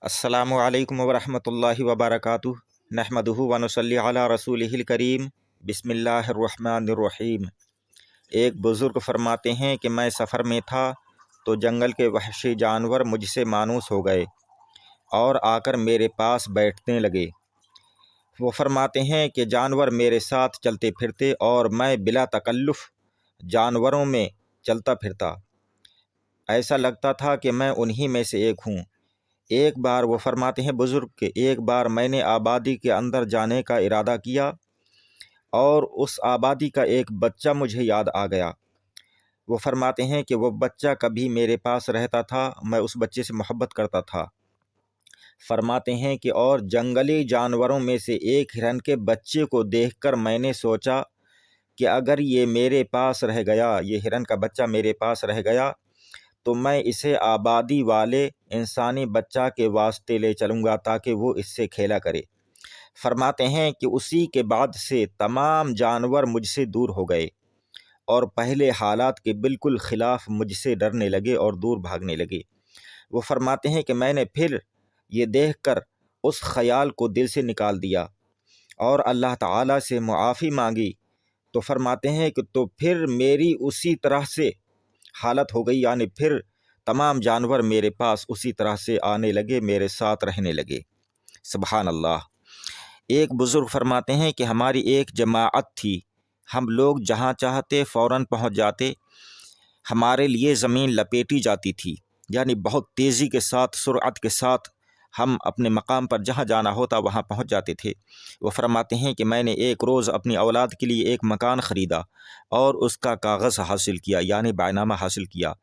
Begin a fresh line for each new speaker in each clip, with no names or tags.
अस्सलामु अलैकुम वरहमतुल्लाहि वबरकातुहू नहमदुहु व नुसल्ली अला रसूलिहिल करीम बिस्मिल्लाहिर्रहमानिर्रहीम। एक बुज़ुर्ग फरमाते हैं कि मैं सफ़र में था तो जंगल के वहशी जानवर मुझसे मानूस हो गए और आकर मेरे पास बैठने लगे। वो फरमाते हैं कि जानवर मेरे साथ चलते फिरते और मैं बिला तकल्लुफ़ जानवरों में चलता फिरता। ऐसा लगता था कि मैं उन्हीं में से एक हूँ। एक बार वो फरमाते हैं बुज़ुर्ग के एक बार मैंने आबादी के अंदर जाने का इरादा किया और उस आबादी का एक बच्चा मुझे याद आ गया। वो फरमाते हैं कि वो बच्चा कभी मेरे पास रहता था, मैं उस बच्चे से मोहब्बत करता था। फरमाते हैं कि और जंगली जानवरों में से एक हिरन के बच्चे को देखकर मैंने सोचा कि अगर ये मेरे पास रह गया, ये हिरन का बच्चा मेरे पास रह गया तो मैं इसे आबादी वाले इंसानी बच्चा के वास्ते ले चलूँगा ताकि वो इससे खेला करे। फरमाते हैं कि उसी के बाद से तमाम जानवर मुझसे दूर हो गए और पहले हालात के बिल्कुल ख़िलाफ़ मुझसे डरने लगे और दूर भागने लगे। वो फरमाते हैं कि मैंने फिर ये देखकर उस ख़याल को दिल से निकाल दिया और अल्लाह ताला से मुआफ़ी मांगी। तो फरमाते हैं कि तो फिर मेरी उसी तरह से हालत हो गई, यानी फिर तमाम जानवर मेरे पास उसी तरह से आने लगे, मेरे साथ रहने लगे। सुभान अल्लाह। एक बुज़ुर्ग फरमाते हैं कि हमारी एक जमाअत थी, हम लोग जहाँ चाहते फ़ौरन पहुँच जाते। हमारे लिए ज़मीन लपेटी जाती थी, यानी बहुत तेज़ी के साथ, सुरअत के साथ हम अपने मकाम पर जहाँ जाना होता वहाँ पहुँच जाते थे। वो फरमाते हैं कि मैंने एक रोज़ अपनी औलाद के लिए एक मकान ख़रीदा और उसका कागज़ हासिल किया, यानी बायनामा हासिल किया।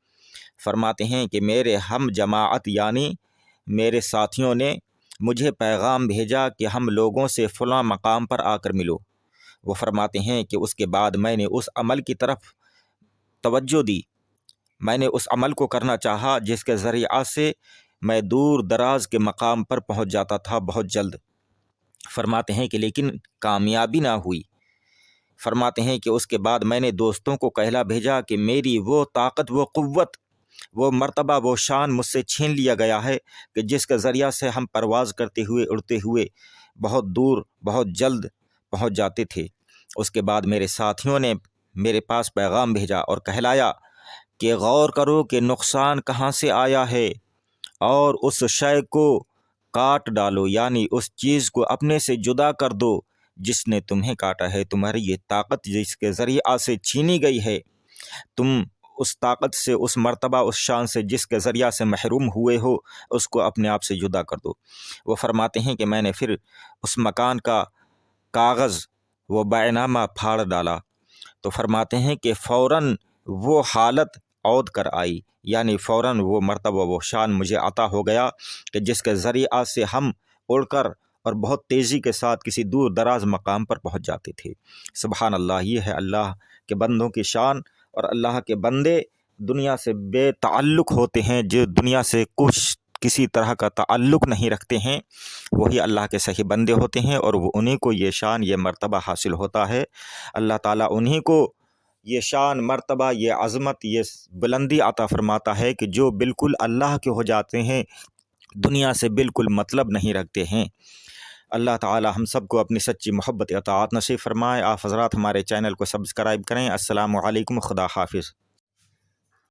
फरमाते हैं कि मेरे हम जमाअत यानी मेरे साथियों ने मुझे पैगाम भेजा कि हम लोगों से फ़लाँ मकाम पर आकर मिलो। वो फरमाते हैं कि उसके बाद मैंने उस अमल की तरफ तवज्जो दी, मैंने उस अमल को करना चाहा जिसके ज़रिया से मैं दूर दराज के मकाम पर पहुंच जाता था बहुत जल्द। फरमाते हैं कि लेकिन कामयाबी ना हुई। फरमाते हैं कि उसके बाद मैंने दोस्तों को कहला भेजा कि मेरी वो ताकत, वो क़ुव्वत, वो मर्तबा, वो शान मुझसे छीन लिया गया है कि जिसके ज़रिया से हम परवाज़ करते हुए, उड़ते हुए बहुत दूर बहुत जल्द पहुंच जाते थे। उसके बाद मेरे साथियों ने मेरे पास पैगाम भेजा और कहलाया कि गौर करो कि नुकसान कहाँ से आया है और उस शय को काट डालो, यानी उस चीज़ को अपने से जुदा कर दो जिसने तुम्हें काटा है। तुम्हारी ये ताकत जिसके ज़रिया से छीनी गई है, तुम उस ताकत से, उस मर्तबा, उस शान से जिसके ज़रिया से महरूम हुए हो, उसको अपने आप से जुदा कर दो। वो फरमाते हैं कि मैंने फिर उस मकान का कागज़, वो बैनामा फाड़ डाला तो फरमाते हैं कि फ़ौरन वो हालत औद कर आई, यानी फ़ौरन वो मर्तबा, वो शान मुझे अता हो गया कि जिसके ज़रिया से हम उड़कर और बहुत तेज़ी के साथ किसी दूर दराज मकाम पर पहुंच जाते थे। सुभान अल्लाह। ये है अल्लाह के बंदों की शान। और अल्लाह के बंदे दुनिया से बेताल्लुक़ होते हैं, जो दुनिया से कुछ किसी तरह का ताल्लुक़ नहीं रखते हैं, वही अल्लाह के सही बंदे होते हैं और वो उन्हीं को ये शान, ये मर्तबा हासिल होता है। अल्लाह ताला उन्हीं को ये शान, मर्तबा, ये अज़मत, ये बुलंदी अता फ़रमाता है कि जो बिल्कुल अल्लाह के हो जाते हैं, दुनिया से बिल्कुल मतलब नहीं रखते हैं। अल्लाह ताला हम सबको अपनी सच्ची मोहब्बत अताअत नसीब फ़रमाए। आप हज़रात हमारे चैनल को सब्सक्राइब करें। अस्सलामु अलैकुम, खुदा हाफ़िज़।